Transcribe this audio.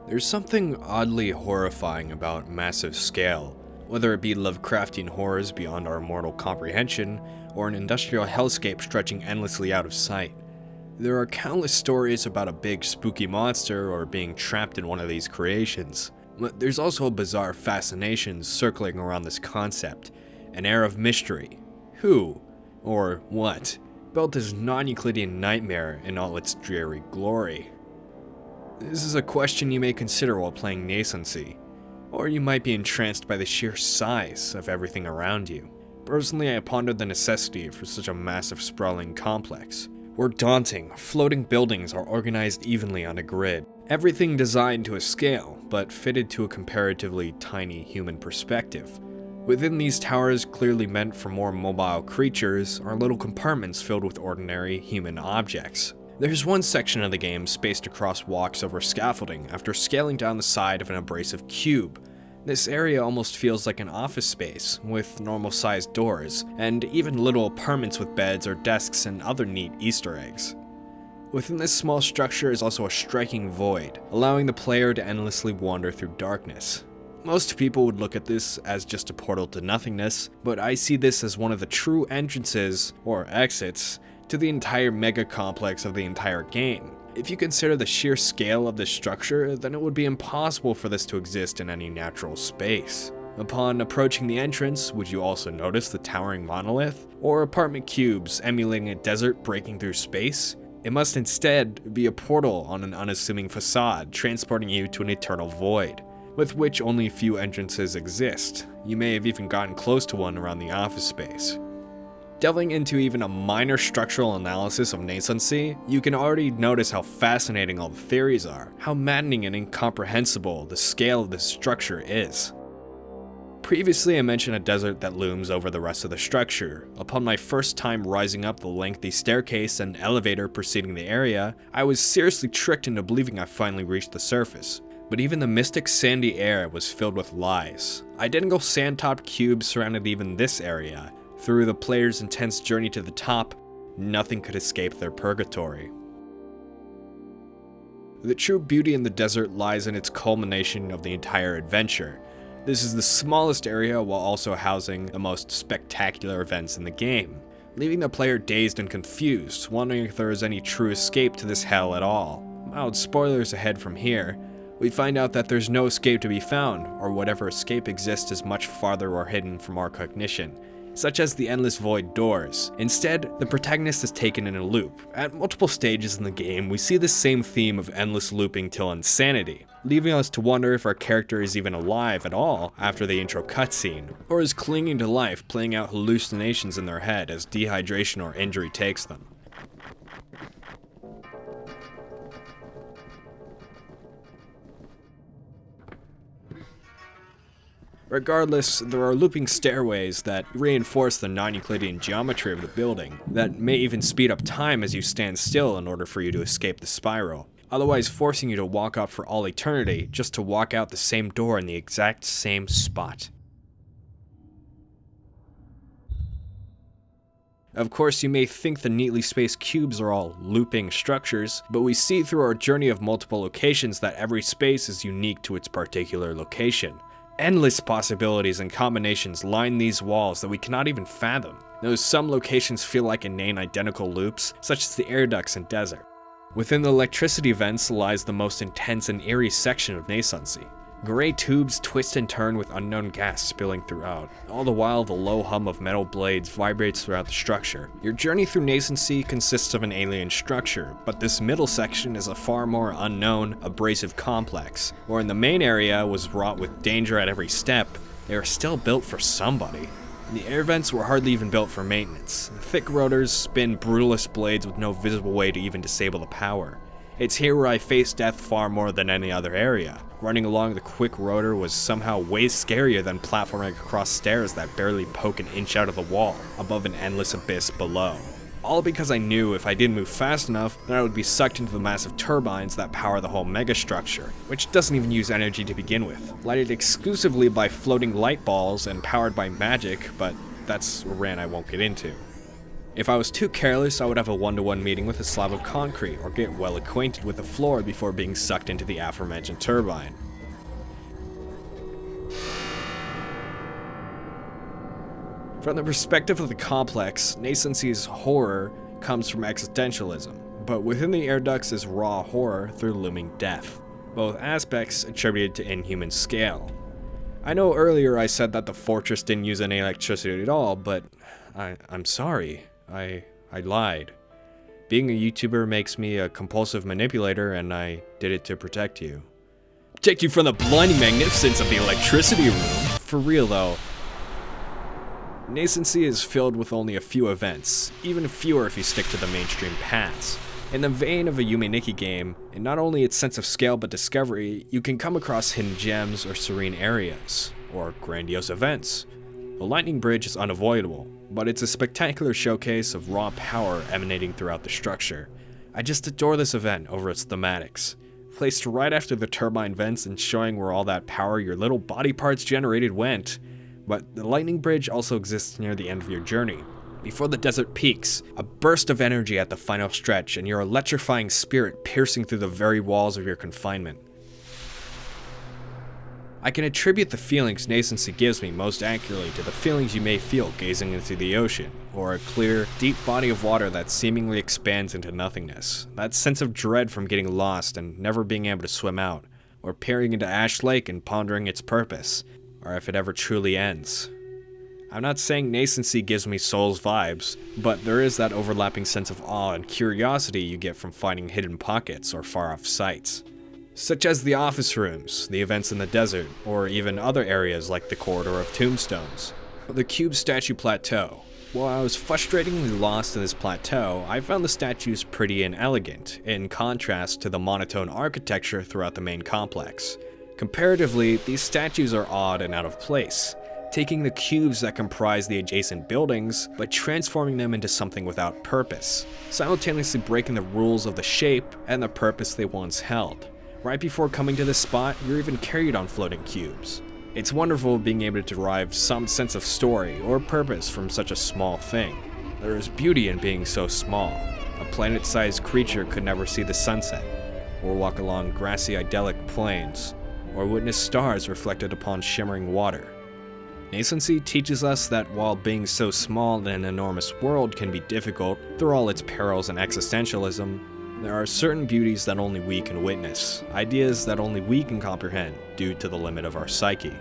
There's something oddly horrifying about massive scale, whether it be Lovecraftian horrors beyond our mortal comprehension, or an industrial hellscape stretching endlessly out of sight. There are countless stories about a big spooky monster or being trapped in one of these creations, but there's also a bizarre fascination circling around this concept, an air of mystery. Who, or what, built this non-Euclidean nightmare in all its dreary glory? This is a question you may consider while playing Nascency, or you might be entranced by the sheer size of everything around you. Personally, I pondered the necessity for such a massive sprawling complex, where daunting, floating buildings are organized evenly on a grid, everything designed to a scale, but fitted to a comparatively tiny human perspective. Within these towers, clearly meant for more mobile creatures, are little compartments filled with ordinary human objects. There's one section of the game spaced across walks over scaffolding after scaling down the side of an abrasive cube. This area almost feels like an office space, with normal-sized doors, and even little apartments with beds or desks and other neat Easter eggs. Within this small structure is also a striking void, allowing the player to endlessly wander through darkness. Most people would look at this as just a portal to nothingness, but I see this as one of the true entrances, or exits, to the entire mega complex of the entire game. If you consider the sheer scale of this structure, then it would be impossible for this to exist in any natural space. Upon approaching the entrance, would you also notice the towering monolith, or apartment cubes emulating a desert breaking through space? It must instead be a portal on an unassuming facade, transporting you to an eternal void, with which only few entrances exist. You may have even gotten close to one around the office space. Delving into even a minor structural analysis of NaissanceE, you can already notice how fascinating all the theories are, how maddening and incomprehensible the scale of this structure is. Previously, I mentioned a desert that looms over the rest of the structure. Upon my first time rising up the lengthy staircase and elevator preceding the area, I was seriously tricked into believing I finally reached the surface. But even the mystic sandy air was filled with lies. Identical sand-topped cubes surrounded even this area. Through the player's intense journey to the top, nothing could escape their purgatory. The true beauty in the desert lies in its culmination of the entire adventure. This is the smallest area while also housing the most spectacular events in the game, leaving the player dazed and confused, wondering if there is any true escape to this hell at all. Mild spoilers ahead from here. We find out that there's no escape to be found, or whatever escape exists is much farther or hidden from our cognition, such as the endless void doors. Instead, the protagonist is taken in a loop. At multiple stages in the game, we see the same theme of endless looping till insanity, leaving us to wonder if our character is even alive at all after the intro cutscene, or is clinging to life, playing out hallucinations in their head as dehydration or injury takes them. Regardless, there are looping stairways that reinforce the non-Euclidean geometry of the building, that may even speed up time as you stand still in order for you to escape the spiral, otherwise forcing you to walk up for all eternity just to walk out the same door in the exact same spot. Of course, you may think the neatly spaced cubes are all looping structures, but we see through our journey of multiple locations that every space is unique to its particular location. Endless possibilities and combinations line these walls that we cannot even fathom, though some locations feel like inane identical loops, such as the air ducts and desert. Within the electricity vents lies the most intense and eerie section of NaissanceE. Gray tubes twist and turn with unknown gas spilling throughout. All the while, the low hum of metal blades vibrates throughout the structure. Your journey through NaissanceE consists of an alien structure, but this middle section is a far more unknown, abrasive complex. Where in the main area was wrought with danger at every step, they are still built for somebody. The air vents were hardly even built for maintenance. Thick rotors spin brutalist blades with no visible way to even disable the power. It's here where I faced death far more than any other area. Running along the quick rotor was somehow way scarier than platforming across stairs that barely poke an inch out of the wall, above an endless abyss below. All because I knew if I didn't move fast enough, then I would be sucked into the massive turbines that power the whole megastructure, which doesn't even use energy to begin with, lighted exclusively by floating light balls and powered by magic, but that's a rant I won't get into. If I was too careless, I would have a one-to-one meeting with a slab of concrete or get well acquainted with the floor before being sucked into the aforementioned turbine. From the perspective of the complex, Nascence's horror comes from existentialism, but within the air ducts is raw horror through looming death, both aspects attributed to inhuman scale. I know earlier I said that the fortress didn't use any electricity at all, but I'm sorry. I lied. Being a YouTuber makes me a compulsive manipulator, and I did it to protect you. Protect you from the blinding magnificence of the electricity room. For real though, NaissanceE is filled with only a few events, even fewer if you stick to the mainstream paths. In the vein of a Yume game, in not only its sense of scale but discovery, you can come across hidden gems or serene areas, or grandiose events. The lightning bridge is unavoidable, but it's a spectacular showcase of raw power emanating throughout the structure. I just adore this event over its thematics. Placed right after the turbine vents and showing where all that power your little body parts generated went. But the lightning bridge also exists near the end of your journey. Before the desert peaks, a burst of energy at the final stretch and your electrifying spirit piercing through the very walls of your confinement. I can attribute the feelings NaissanceE gives me most accurately to the feelings you may feel gazing into the ocean, or a clear, deep body of water that seemingly expands into nothingness. That sense of dread from getting lost and never being able to swim out, or peering into Ash Lake and pondering its purpose, or if it ever truly ends. I'm not saying NaissanceE gives me Souls vibes, but there is that overlapping sense of awe and curiosity you get from finding hidden pockets or far-off sites. Such as the office rooms, the events in the desert, or even other areas like the Corridor of Tombstones. The Cube Statue Plateau. While I was frustratingly lost in this plateau, I found the statues pretty and elegant, in contrast to the monotone architecture throughout the main complex. Comparatively, these statues are odd and out of place, taking the cubes that comprise the adjacent buildings, but transforming them into something without purpose, simultaneously breaking the rules of the shape and the purpose they once held. Right before coming to this spot, you're even carried on floating cubes. It's wonderful being able to derive some sense of story or purpose from such a small thing. There is beauty in being so small. A planet-sized creature could never see the sunset, or walk along grassy idyllic plains, or witness stars reflected upon shimmering water. NaissanceE teaches us that while being so small in an enormous world can be difficult through all its perils and existentialism, there are certain beauties that only we can witness, ideas that only we can comprehend due to the limit of our psyche.